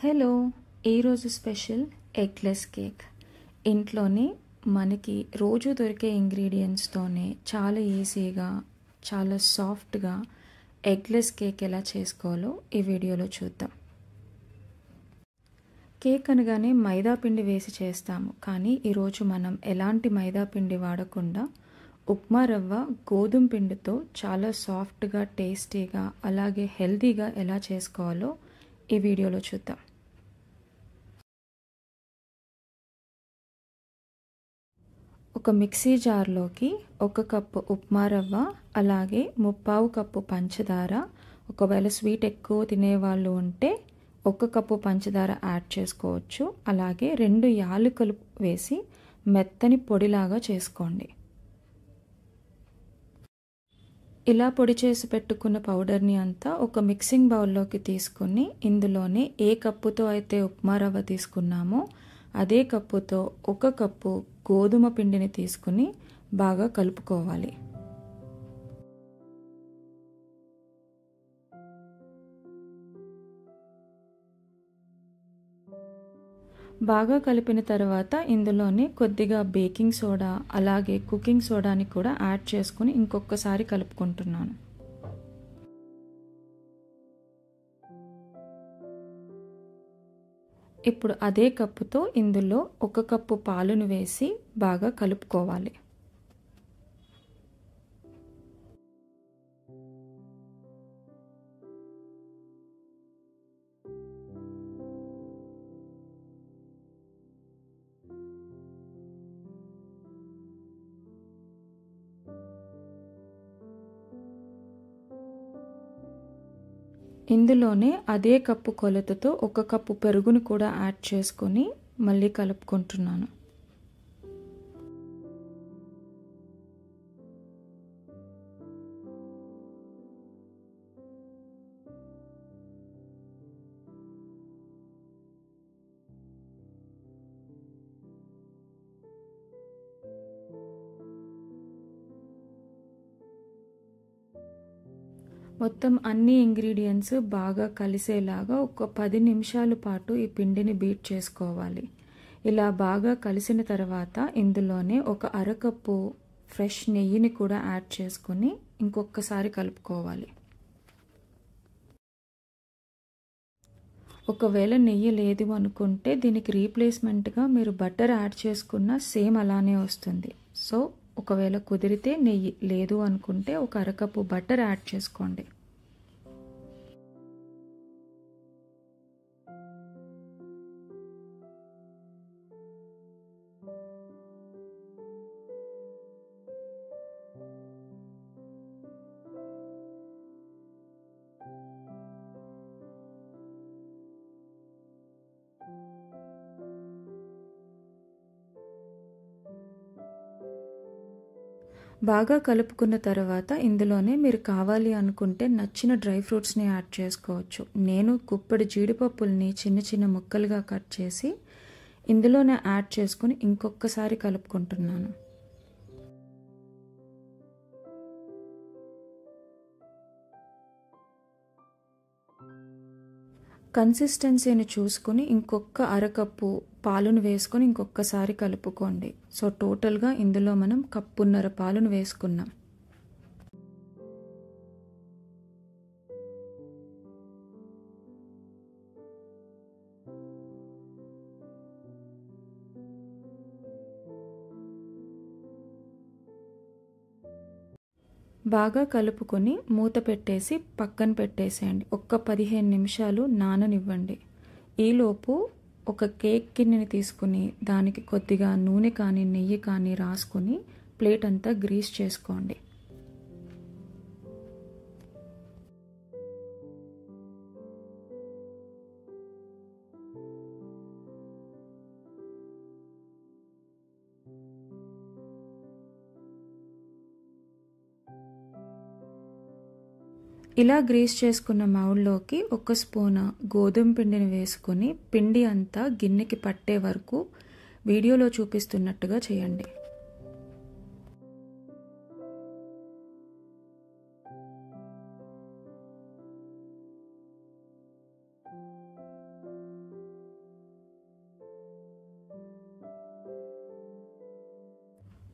Hello, ఈరోజు special eggless cake. ఇంట్లోనే మనకి రోజు దొరికే ఇంగ్రీడియంట్స్తోనే చాలా ఈజీగా, చాలా సాఫ్ట్గా ఎగ్లెస్ కేక్ ఎలా చేసుకోవాలో ఈ వీడియోలో చూద్దాం. కేక్ అనగానే మైదా పిండి వేసి చేస్తాము, కానీ ఈరోజు మనం ఎలాంటి మైదా పిండి వాడకుండా ఉప్మా రవ్వ, గోధుమ పిండితో చాలా సాఫ్ట్గా, టేస్టీగా, అలాగే హెల్తీగా ఎలా చేసుకోవాలో ఈ వీడియోలో చూద్దాం. ఒక మిక్సీ జార్లోకి 1 కప్పు ఉప్మా రవ్వ, అలాగే 3/4 కప్పు పంచదార, ఒకవేళ స్వీట్ ఎక్కువ తినేవాళ్ళు ఉంటే 1 కప్పు పంచదార యాడ్ చేసుకోవచ్చు. అలాగే 2 యాలకులు వేసి మెత్తని పొడిలాగా చేసుకోండి. ఇలా పొడి చేసి పెట్టుకున్న పౌడర్ని అంతా ఒక మిక్సింగ్ బౌల్లోకి తీసుకుని ఇందులోనే ఏ కప్పుతో అయితే ఉప్మా రవ్వ తీసుకున్నామో అదే కప్పుతో 1 కప్పు గోధుమ పిండిని తీసుకుని బాగా కలుపుకోవాలి. బాగా కలిపిన తర్వాత ఇందులోనే కొద్దిగా బేకింగ్ సోడా, అలాగే కుకింగ్ సోడాని కూడా యాడ్ చేసుకుని ఇంకొకసారి కలుపుకుంటున్నాను. ఇప్పుడు అదే కప్పుతో ఇందులో 1 కప్పు పాలును వేసి బాగా కలుపుకోవాలి. ఇందులోనే అదే కప్పు కొలతతో 1 కప్పు పెరుగును కూడా యాడ్ చేసుకొని మళ్ళీ కలుపుకుంటున్నాను. మొత్తం అన్ని ఇంగ్రీడియంట్స్ బాగా కలిసేలాగా ఒక 10 నిమిషాల పాటు ఈ పిండిని బీట్ చేసుకోవాలి. ఇలా బాగా కలిసిన తర్వాత ఇందులోనే ఒక అరకప్పు ఫ్రెష్ నెయ్యిని కూడా యాడ్ చేసుకుని ఇంకొకసారి కలుపుకోవాలి. ఒకవేళ నెయ్యి లేదు అనుకుంటే దీనికి రీప్లేస్మెంట్గా మీరు బటర్ యాడ్ చేసుకున్న సేమ్ అలానే వస్తుంది. సో ఒకవేళ కుదిరితే నెయ్యి లేదు అనుకుంటే ఒక అరకప్పు బటర్ యాడ్ చేసుకోండి. బాగా కలుపుకున్న తర్వాత ఇందులోనే మీరు కావాలి అనుకుంటే నచ్చిన డ్రై ఫ్రూట్స్ని యాడ్ చేసుకోవచ్చు. నేను గుప్పెడు జీడిపప్పుల్ని చిన్న చిన్న ముక్కలుగా కట్ చేసి ఇందులోనే యాడ్ చేసుకుని ఇంకొకసారి కలుపుకుంటున్నాను. కన్సిస్టెన్సీని చూసుకుని ఇంకొక అరకప్పు పాలును వేసుకొని ఇంకొకసారి కలుపుకోండి. సో టోటల్గా ఇందులో మనం 1.5 కప్పు పాలును వేసుకున్నాం. బాగా కలుపుకొని మూత పెట్టేసి పక్కన పెట్టేసేయండి. ఒక్క 15 నిమిషాలు నాననివ్వండి. ఈలోపు ఒక కేక్ గిన్నెని తీసుకుని దానికి కొద్దిగా నూనె కానీ నెయ్యి కానీ రాసుకొని ప్లేట్ అంతా గ్రీస్ చేసుకోండి. ఇలా గ్రీస్ చేసుకున్న మౌల్డ్లోకి 1 స్పూన్ గోధుమ పిండిని వేసుకొని పిండి అంతా గిన్నెకి పట్టే వరకు వీడియోలో చూపిస్తున్నట్టుగా చేయండి.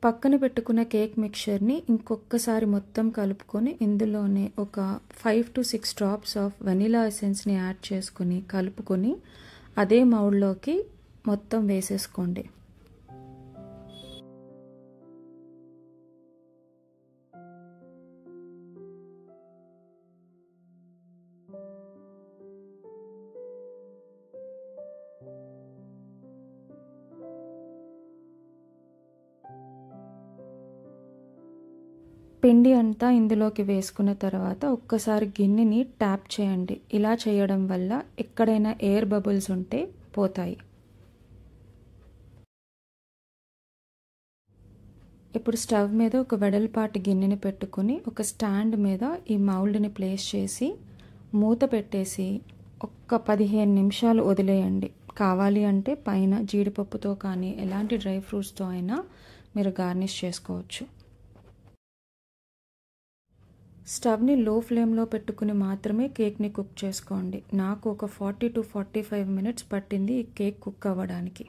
పక్కన పెట్టుకున్న కేక్ మిక్చర్ని ఇంకొకసారి మొత్తం కలుపుకొని ఇందులోనే ఒక 5 to 6 డ్రాప్స్ ఆఫ్ వెనిలా ఎసెన్స్ని యాడ్ చేసుకొని కలుపుకొని అదే మౌల్డ్లోకి మొత్తం వేసేసుకోండి. పిండి అంతా ఇందులోకి వేసుకున్న తర్వాత ఒక్కసారి గిన్నెని ట్యాప్ చేయండి. ఇలా చేయడం వల్ల ఎక్కడైనా ఎయిర్ బబుల్స్ ఉంటే పోతాయి. ఇప్పుడు స్టవ్ మీద ఒక వెడల్పాటి గిన్నెని పెట్టుకుని ఒక స్టాండ్ మీద ఈ మౌల్డ్ని ప్లేస్ చేసి మూత పెట్టేసి ఒక్క 15 నిమిషాలు వదిలేయండి. కావాలి అంటే పైన జీడిపప్పుతో కానీ ఎలాంటి డ్రై ఫ్రూట్స్తో అయినా మీరు గార్నిష్ చేసుకోవచ్చు. స్టవ్ని లో ఫ్లేమ్లో పెట్టుకుని మాత్రమే కేక్ని కుక్ చేసుకోండి. నాకు ఒక 40 to 45 మినిట్స్ పట్టింది ఈ కేక్ కుక్ అవ్వడానికి.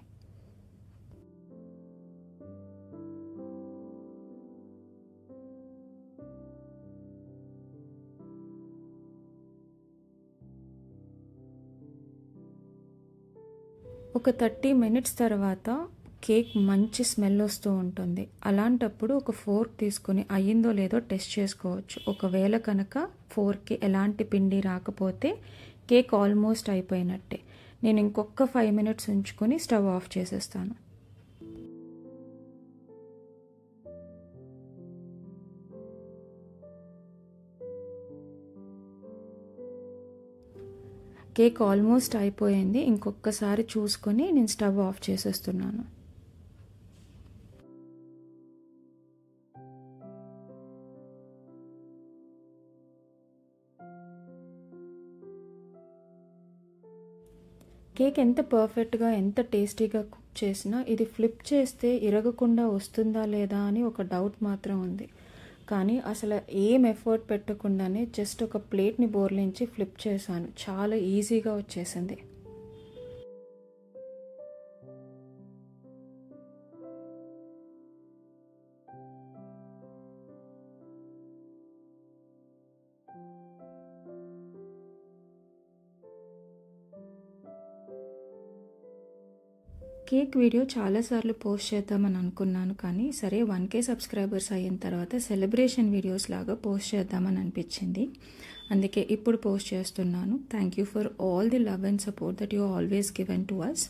ఒక 30 మినిట్స్ తర్వాత కేక్ మంచి స్మెల్ వస్తూ ఉంటుంది. అలాంటప్పుడు ఒక ఫోర్క్ తీసుకుని అయ్యిందో లేదో టెస్ట్ చేసుకోవచ్చు. ఒకవేళ కనుక ఫోర్క్కి ఎలాంటి పిండి రాకపోతే కేక్ ఆల్మోస్ట్ అయిపోయినట్టే. నేను ఇంకొక 5 మినిట్స్ ఉంచుకొని స్టవ్ ఆఫ్ చేసేస్తాను. కేక్ ఆల్మోస్ట్ అయిపోయింది. ఇంకొకసారి చూసుకొని నేను స్టవ్ ఆఫ్ చేసేస్తున్నాను. కేక్ ఎంత పర్ఫెక్ట్గా ఎంత టేస్టీగా కుక్ చేసినా ఇది ఫ్లిప్ చేస్తే ఇరగకుండా వస్తుందా లేదా అని ఒక డౌట్ మాత్రం ఉంది. కానీ అసలు ఏం ఎఫర్ట్ పెట్టకుండానే జస్ట్ ఒక ప్లేట్ని బోర్లించి ఫ్లిప్ చేశాను. చాలా ఈజీగా వచ్చేసింది. కేక్ వీడియో చాలాసార్లు పోస్ట్ చేద్దామని అనుకున్నాను, కానీ సరే 1K సబ్స్క్రైబర్స్ అయిన తర్వాత సెలబ్రేషన్ వీడియోస్ లాగా పోస్ట్ చేద్దామని అనిపించింది. అందుకే ఇప్పుడు పోస్ట్ చేస్తున్నాను. Thank you for all the love and support that you always given to us.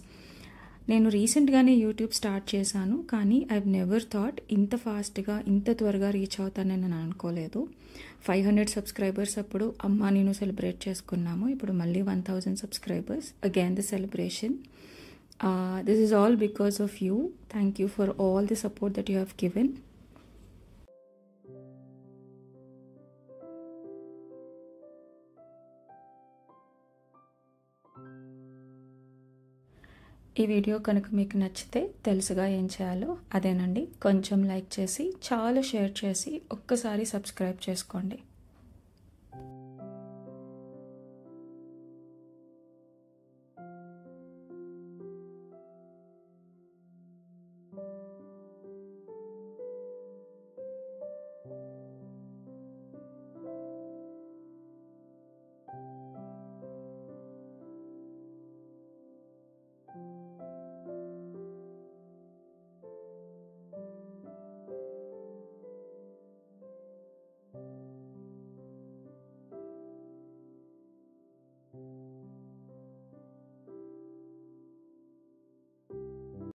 నేను రీసెంట్గానే యూట్యూబ్ స్టార్ట్ చేశాను, కానీ ఐ నెవర్ థాట్ ఇంత ఫాస్ట్గా ఇంత త్వరగా రీచ్ అవుతానని నేను అనుకోలేదు. 500 సబ్స్క్రైబర్స్ అప్పుడు అమ్మ నేను సెలబ్రేట్ చేసుకున్నాము. ఇప్పుడు మళ్ళీ 1000 subscribers, again the celebration. This is all because of you. Thank you for all the support that you have given. ఈ వీడియో కనుక మీకు నచ్చితే తెలుసుగా ఏం చేయాలో అదేనండి. కొంచెం లైక్ చేసి చాలా షేర్ చేసి ఒక్కసారి సబ్స్క్రైబ్ చేసుకోండి.